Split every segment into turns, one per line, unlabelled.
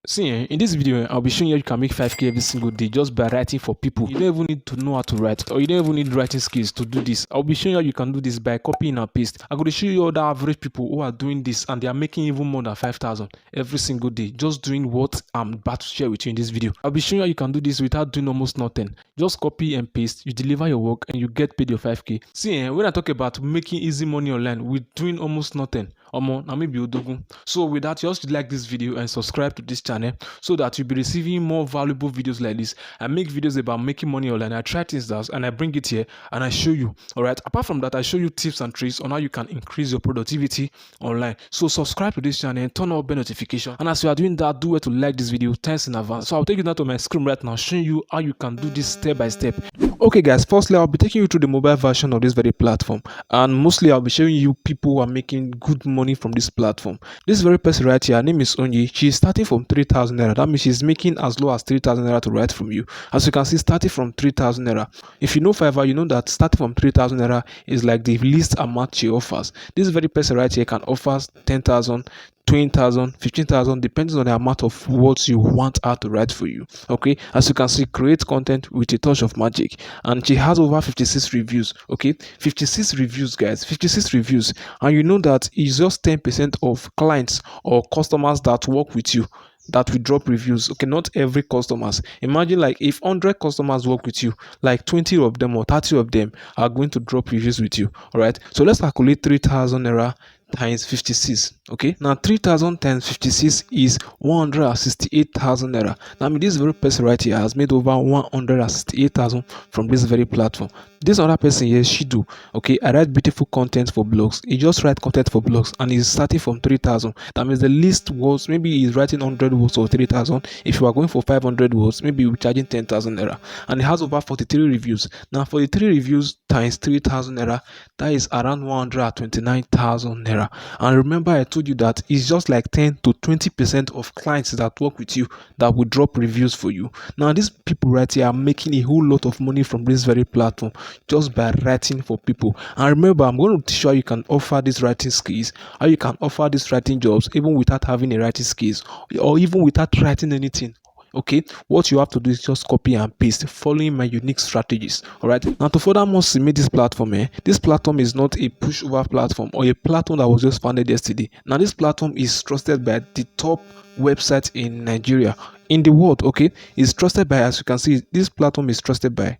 See, in this video, I'll be showing you how you can make 5k every single day just by writing for people. You don't even need to know how to write, or you don't even need writing skills to do this. I'll be showing you how you can do this by copying and paste. I'm going to show you other average people who are doing this and they are making even more than 5,000 every single day just doing what I'm about to share with you in this video. I'll be showing you how you can do this without doing almost nothing. Just copy and paste, you deliver your work and you get paid your 5k. See, when I talk about making easy money online with doing almost nothing, so with that, just like this video and subscribe to this channel so that you'll be receiving more valuable videos like this. I make videos about making money online. I try things out and I bring it here and I show you. All right, apart from that, I show you tips and tricks on how you can increase your productivity online. So subscribe to this channel and turn on bell notification, and as you are doing that, do it to like this video. Thanks in advance. So I'll take you down to my screen right now, showing you how you can do this step by step. Okay guys, firstly I'll be taking you through the mobile version of this very platform, and mostly I'll be showing you people who are making good money from this platform. This very person right here, her name is Onyi. She's starting from 3,000 naira. That means she's making as low as 3,000 naira to write from you. As you can see, starting from 3,000 naira. If you know Fiverr, you know that starting from 3,000 naira is like the least amount she offers. This very person right here can offer 10,000, 20,000, 15,000, depending on the amount of words you want her to write for you. Okay, as you can see, create content with a touch of magic, and she has over 56 reviews. Okay, 56 reviews, guys, 56 reviews, and you know that it's just 10% of clients or customers that work with you that will drop reviews. Okay, not every customers. Imagine like if 100 customers work with you, like 20 of them or 30 of them are going to drop reviews with you. All right, so let's calculate 3,000 naira times 56. Okay, now 3,000 times 56 is 168,000 naira. Now, I mean, this very person right here has made over 168,000 from this very platform. This other person here, Shidu, okay, I write beautiful content for blogs. He just write content for blogs and he's starting from 3,000. That means the least words, maybe he's writing 100 words or 3,000. If you are going for 500 words, maybe you're charging 10,000 naira, and he has over 43 reviews. Now 43 reviews times 3,000 naira, that is around 129,000 naira. And remember, I told you that it's just like 10 to 20% of clients that work with you that will drop reviews for you. Now these people right here are making a whole lot of money from this very platform just by writing for people. And remember, I'm going to teach you how you can offer these writing skills, how you can offer these writing jobs even without having a writing skills or even without writing anything. Okay, what you have to do is just copy and paste following my unique strategies. All right, now to furthermore cement this platform, this platform is not a pushover platform or a platform that was just founded yesterday. Now this platform is trusted by the top website in Nigeria, in the world. Okay, it's trusted by, as you can see, this platform is trusted by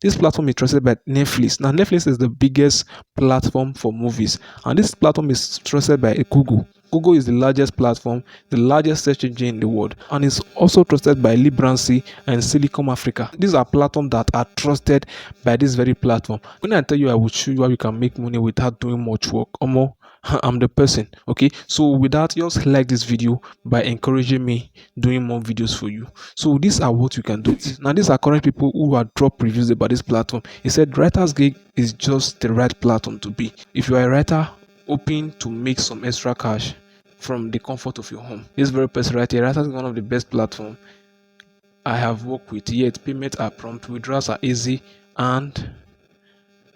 Netflix. Now Netflix is the biggest platform for movies, and this platform is trusted by Google. Google is the largest platform, the largest search engine in the world, and is also trusted by Librancy and Silicon Africa. These are platforms that are trusted by this very platform. When I tell you I will show you how you can make money without doing much work, I'm the person. Okay, so with that, just like this video by encouraging me doing more videos for you. So these are what you can do. Now these are current people who are drop reviews about this platform. He said writer's gig is just the right platform to be if you are a writer hoping to make some extra cash from the comfort of your home. This very person right here, Writer is one of the best platforms I have worked with. Yet payments are prompt, withdrawals are easy, and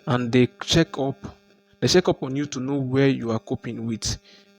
they check up on you to know where you are coping with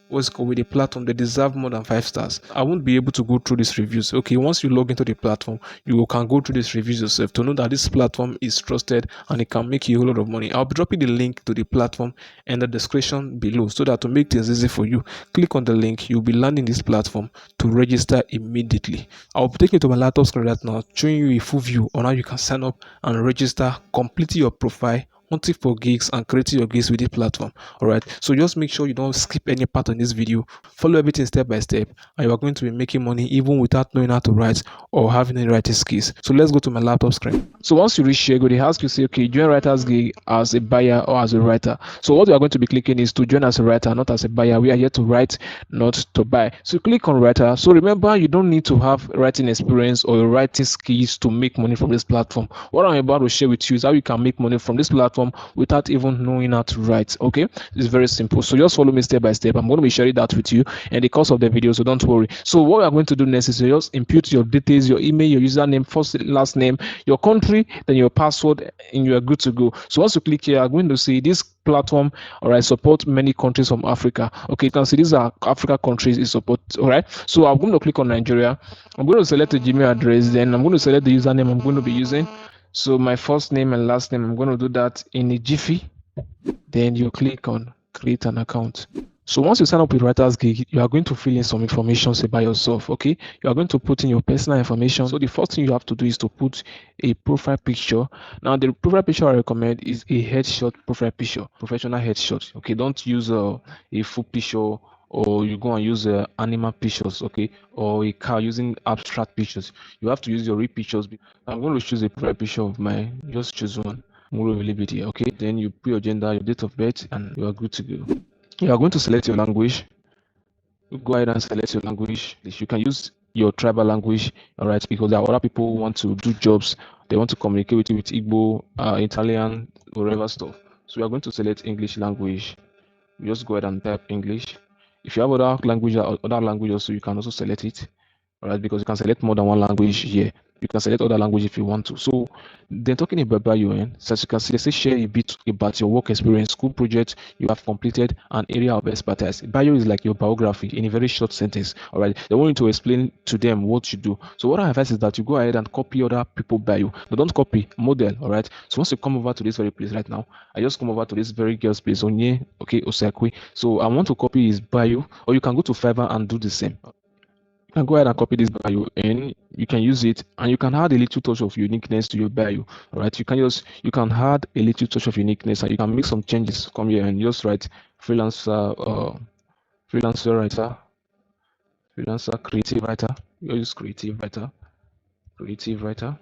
what's called with the platform. They deserve more than 5 stars. I won't be able to go through these reviews. Okay, once you log into the platform, you can go through these reviews yourself to know that this platform is trusted and it can make you a whole lot of money. I'll be dropping the link to the platform in the description below, so that to make things easy for you, click on the link. You'll be landing this platform to register immediately. I'll be taking you to my laptop screen right now, showing you a full view on how you can sign up and register, complete your profile, hunting for gigs, and creating your gigs with this platform. All right, so just make sure you don't skip any part on this video. Follow everything step by step, and you are going to be making money even without knowing how to write or having any writing skills. So let's go to my laptop screen. So once you reach here, go to ask you, say, okay, join writer's gig as a buyer or as a writer. So what we are going to be clicking is to join as a writer, not as a buyer. We are here to write, not to buy. So click on writer. So remember, you don't need to have writing experience or writing skills to make money from this platform. What I'm about to share with you is how you can make money from this platform platform without even knowing how to write. Okay, it's very simple. So just follow me step by step. I'm going to be sharing that with you in the course of the video, so don't worry. So what we are going to do next is to just input your details, your email, your username, first, last name, your country, then your password, and you are good to go. So once you click here, I'm going to see this platform, all right, support many countries from Africa. Okay, you can see these are Africa countries it support. All right, so I'm going to click on Nigeria. I'm going to select the Gmail address, then I'm going to select the username I'm going to be using. So my first name and last name, I'm going to do that in a jiffy. Then you click on create an account. So once you sign up with Writers Gig, you are going to fill in some information about yourself. Okay, you are going to put in your personal information. So the first thing you have to do is to put a profile picture. Now the profile picture I recommend is a headshot profile picture, professional headshot. Okay, don't use a full picture, or you go and use animal pictures, okay, or a car using abstract pictures. You have to use your real pictures. I'm going to choose a profile picture of mine. Just choose one. I'm going to leave it here. Okay, then you put your gender, your date of birth, and you are good to go. You are going to select your language. You go ahead and select your language. You can use your tribal language, all right, because there are other people who want to do jobs. They want to communicate with you with Igbo, Italian, whatever stuff. So you are going to select English language. You just go ahead and type English. If you have other language, also, you can also select it, all right, because you can select more than one language here. You can select other language if you want to. So then talking about bio, so as you can see, they say share a bit about your work experience, school project you have completed, an area of expertise. Bio is like your biography in a very short sentence. All right, they want you to explain to them what you do. So what I advise is that you go ahead and copy other people bio. But don't copy, model. All right. So once you come over to this very place right now, I just come over to this very girl's place, Onye, okay, Osakwe. So I want to copy his bio, or you can go to Fiverr and do the same. You can go ahead and copy this bio, and you can use it, and you can add a little touch of uniqueness to your bio. All right, you can add a little touch of uniqueness, and you can make some changes. Come here and just write freelancer, freelancer writer, freelancer creative writer. You use creative writer, creative writer.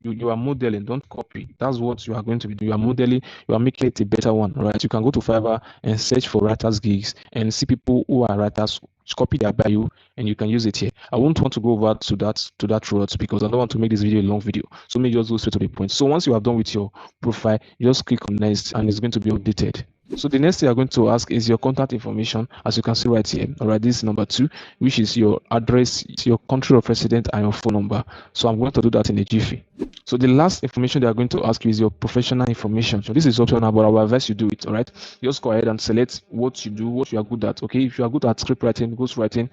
You are modeling, don't copy. That's what you are going to be doing. You are modeling, you are making it a better one, right? You can go to Fiverr and search for writers gigs and see people who are writers, copy their bio, and you can use it here. I won't want to go over to that route because I don't want to make this video a long video. So let me just go straight to the point. So once you are done with your profile, you just click on next, and it's going to be updated. So the next thing you're going to ask is your contact information, as you can see right here. All right, this is number 2, which is your address, your country of residence, and your phone number. So I'm going to do that in a jiffy. So the last information they are going to ask you is your professional information. So this is optional, but I will advise you do it. All right, just go ahead and select what you do, what you are good at. Okay, if you are good at script writing, ghost writing,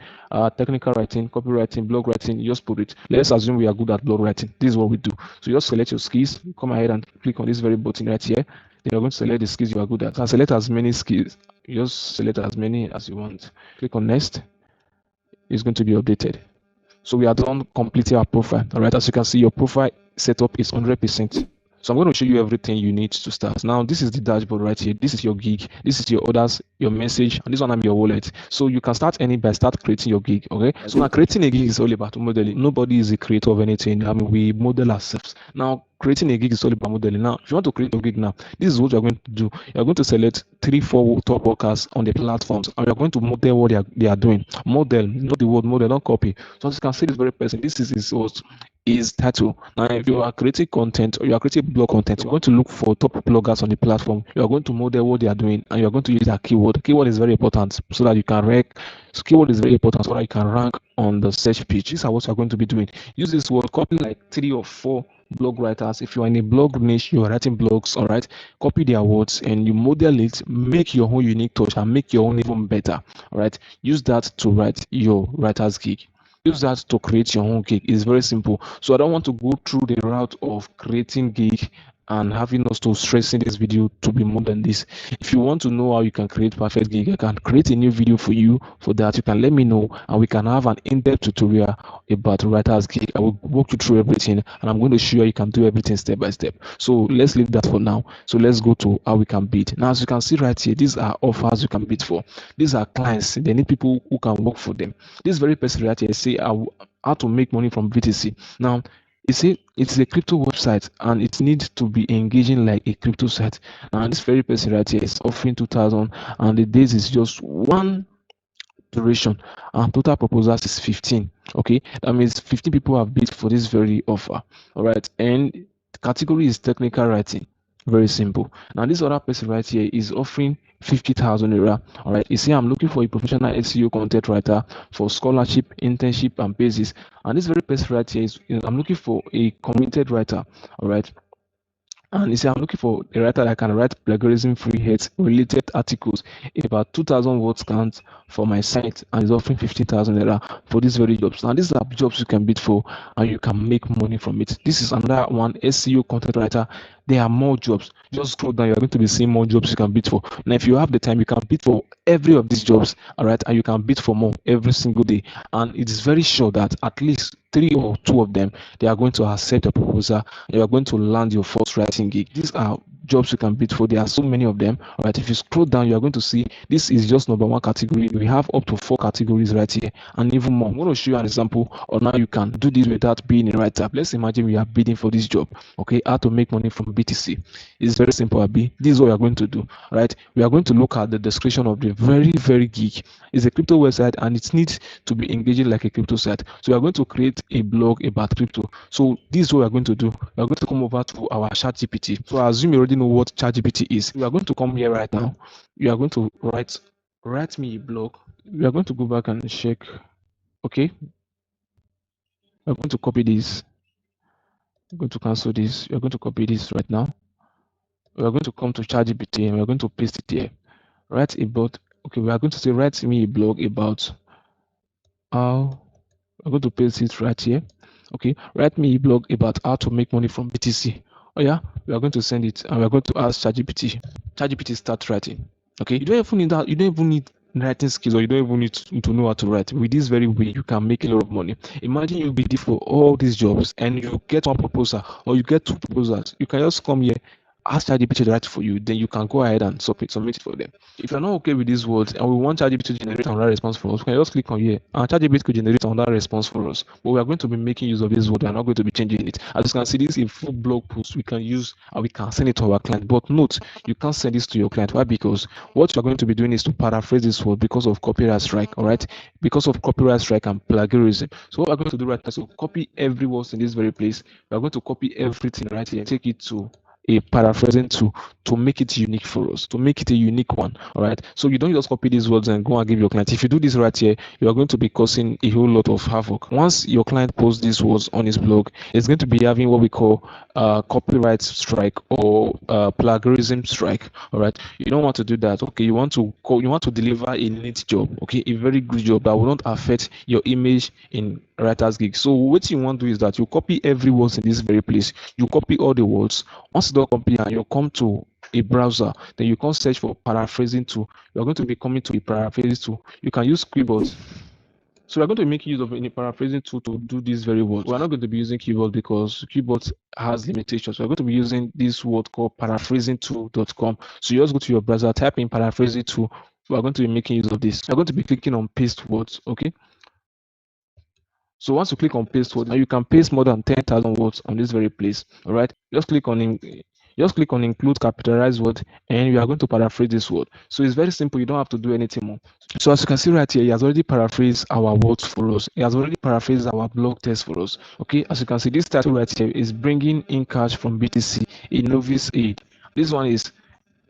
technical writing, copywriting, blog writing, you just put it. Let's assume we are good at blog writing. This is what we do. So you just select your skills, come ahead and click on this very button right here. Then you're going to select the skills you are good at. And select as many skills. You just select as many as you want. Click on next. It's going to be updated. So we are done completing our profile. All right, as you can see, your profile setup is 100%. So I'm going to show you everything you need to start. Now, this is the dashboard right here. This is your gig. This is your orders, your message, and this one is your wallet. So you can start any by start creating your gig. Okay. So now creating a gig is all about modeling. Nobody is a creator of anything. I mean, we model ourselves. Now, creating a gig is all about modeling. Now, if you want to create a gig now, this is what you're going to do. You're going to select 3-4 top workers on the platforms, and you're going to model what they are doing. Model, not the word model, not copy. So as you can see, this very person, this is his title. Now, if you are creating content or you are creating blog content, you're going to look for top bloggers on the platform. You are going to model what they are doing, and you are going to use a keyword. Keyword is very important so that you can rank. So keyword is very important so that you can rank on the search page. These are what you're going to be doing. Use this word, copy like 3 or 4 blog writers. If you are in a blog niche, you are writing blogs, all right, copy their words and you model it, make your own unique touch and make your own even better. All right, use that to write your writer's gig. Use that to create your own gig. It's very simple. So I don't want to go through the route of creating gig and having us to stress in this video to be more than this. If you want to know how you can create perfect gig, I can create a new video for you. For that, you can let me know and we can have an in-depth tutorial about writer's gig. I will walk you through everything and I'm going to show you you can do everything step by step. So let's leave that for now. So let's go to how we can bid. Now, as you can see right here, these are offers you can bid for. These are clients. They need people who can work for them. This very person right here say how to make money from BTC. Now, you see, it's a crypto website and it needs to be engaging like a crypto site. Now, this very person right here is offering 2,000 and the days is just 1 duration and total proposals is 15. Okay, that means 15 people have bid for this very offer. All right, and the category is technical writing. Very simple. Now this other person right here is offering 50,000 naira. All right. You see, I'm looking for a professional SEO content writer for scholarship, internship, and basis. And this very person right here is, I'm looking for a committed writer. All right. And you see, I'm looking for a writer that can write plagiarism-free hate related articles in about 2,000 words count for my site, and is offering 50,000 naira for these very jobs. Now, these are jobs you can bid for, and you can make money from it. This is another one, SEO content writer. There are more jobs. Just scroll down, you're going to be seeing more jobs you can bid for. Now, if you have the time, you can bid for every of these jobs, all right, and you can bid for more every single day. And it is very sure that at least 3 or 2 of them, they are going to accept your proposal. You are going to land your first writing gig. These are jobs you can bid for. There are so many of them. All right. If you scroll down, you are going to see this is just number one category. We have up to 4 categories right here, and even more. I'm going to show you an example on how you can do this without being a writer. Let's imagine we are bidding for this job. Okay, how to make money from BTC. It's very simple, Abi. This is what we are going to do. Right. We are going to look at the description of the very gig. It's a crypto website, and it needs to be engaging like a crypto site. So we are going to create a blog about crypto. So this is what we are going to do. We are going to come over to our ChatGPT. So I assume you already know what ChatGPT is. We are going to come here right now. You are going to write me a blog. We are going to go back and check. Okay, we are going to copy this. We're going to cancel this. We are going to copy this right now. We are going to come to ChatGPT and we are going to paste it here. Write about. Okay, we are going to say write me a blog about how. I'm going to paste it right here. Okay, write me a blog about how to make money from BTC. Oh yeah, we are going to send it and we are going to ask ChatGPT. ChatGPT start writing. Okay, you don't even need that. You don't even need writing skills, or you don't even need to know how to write. With this very way, you can make a lot of money. Imagine you bid for all these jobs and you get one proposal or you get 2 proposals. You can just come here, ask ChatGPT to write for you. Then you can go ahead and submit it for them. If you're not okay with these words and we want ChatGPT to generate another response for us, we can just click on here and ChatGPT could generate another response for us. But we are going to be making use of this word. We are not going to be changing it. As you can see, this is a full blog post we can use and we can send it to our client. But note, you can't send this to your client. Why? Because what you're going to be doing is to paraphrase this word because of copyright strike. All right, because of copyright strike and plagiarism. So what we're going to do right now, so copy every word in this very place. We're going to copy everything right here and take it to a paraphrasing to make it unique for us, to make it a unique one. All right, so you don't just copy these words and go and give your client. If you do this right here, you are going to be causing a whole lot of havoc. Once your client posts these words on his blog, it's going to be having what we call copyright strike or plagiarism strike. All right, you don't want to do that. Okay, you want to deliver a neat job, okay, a very good job that will not affect your image in writer's gig. So what you want to do is that you copy every word in this very place. You copy all the words. Once you don't copy and you come to a browser, then you can search for paraphrasing tool. You're going to be coming to a paraphrasing tool. You can use keyboards. So we're going to make use of any paraphrasing tool to do these very words. We're not going to be using keyboard because keyboard has limitations. We're going to be using this word called paraphrasingtool.com. So you just go to your browser, type in paraphrasing tool. We're going to be making use of this. We're going to be clicking on paste words, okay? So once you click on paste words, now you can paste more than 10,000 words on this very place. All right, just click on include capitalized word, and you are going to paraphrase this word. So it's very simple. You don't have to do anything more. So as you can see right here, he has already paraphrased our words for us. He has already paraphrased our blog text for us. Okay, as you can see, this title right here is bringing in cash from BTC, a novice aid. This one is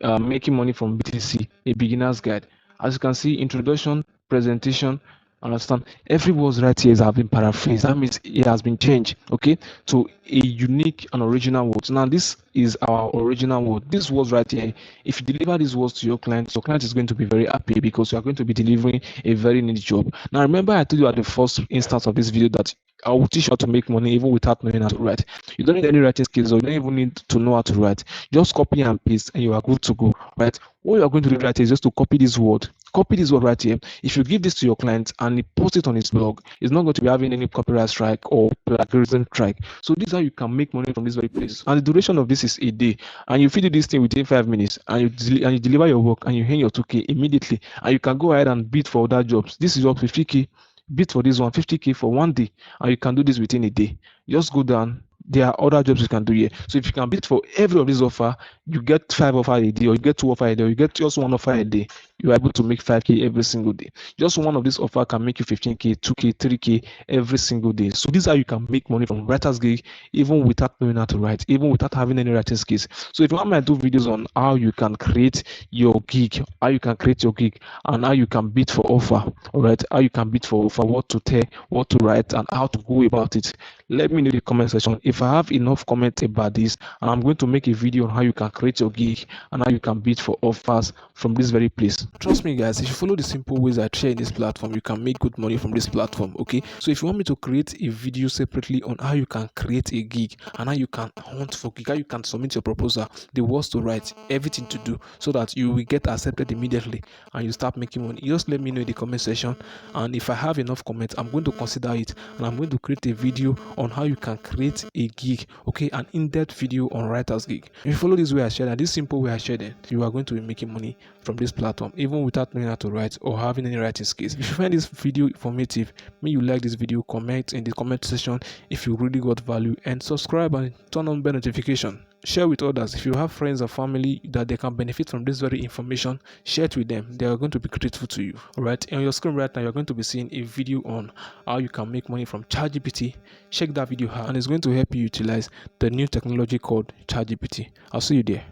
making money from BTC, a beginner's guide. As you can see, introduction, presentation, understand, every word right here has been paraphrased. That means it has been changed, okay, to a unique and original word. Now this is our original word. This words right here, if you deliver these words to your client is going to be very happy because you are going to be delivering a very neat job. Now remember, I told you at the first instance of this video that I will teach you how to make money even without knowing how to write. You don't need any writing skills, or you don't even need to know how to write. Just copy and paste and you are good to go, right? What you are going to do right here is just to copy this word right here. If you give this to your client and he posts it on his blog, it's not going to be having any copyright strike or plagiarism strike. So this is how you can make money from this very place. And the duration of this is a day, and you feed this thing within 5 minutes, and you deliver your work and you earn your 2k immediately, and you can go ahead and bid for other jobs. This is your 50k. Bid for this one, 50k for one day, and you can do this within a day. Just go down, there are other jobs you can do here. So if you can bid for every of these offer, you get 5 offer a day, or you get 2 offer a day, or you get just 1 offer a day, you are able to make 5k every single day. Just one of these offer can make you 15k, 2k, 3k every single day. So these are you can make money from writer's gig even without knowing how to write, even without having any writing skills. So if you want me to do videos on how you can create your gig, and how you can bid for offer, all right, how you can bid for offer, what to tell, what to write, and how to go about it, let me know in the comment section. If I have enough comments about this, and I'm going to make a video on how you can create your gig and how you can bid for offers from this very place. Trust me guys, if you follow the simple ways I share in this platform, you can make good money from this platform. Okay, so if you want me to create a video separately on how you can create a gig and how you can hunt for gig, how you can submit your proposal, the words to write, everything to do, so that you will get accepted immediately and you start making money, just let me know in the comment section. And if I have enough comments, I'm going to consider it, and I'm going to create a video on how you can create a gig, okay, an in-depth video on writer's gig. If you follow this way I shared and this simple way I shared it, you are going to be making money from this platform even without knowing how to write or having any writing skills. If you find this video informative, may you like this video, comment in the comment section if you really got value, and subscribe and turn on bell notification. Share with others. If you have friends or family that they can benefit from this very information, share it with them. They are going to be grateful to you. Alright, on your screen right now, you're going to be seeing a video on how you can make money from ChatGPT. Check that video out, and it's going to help you utilize the new technology called ChatGPT. I'll see you there.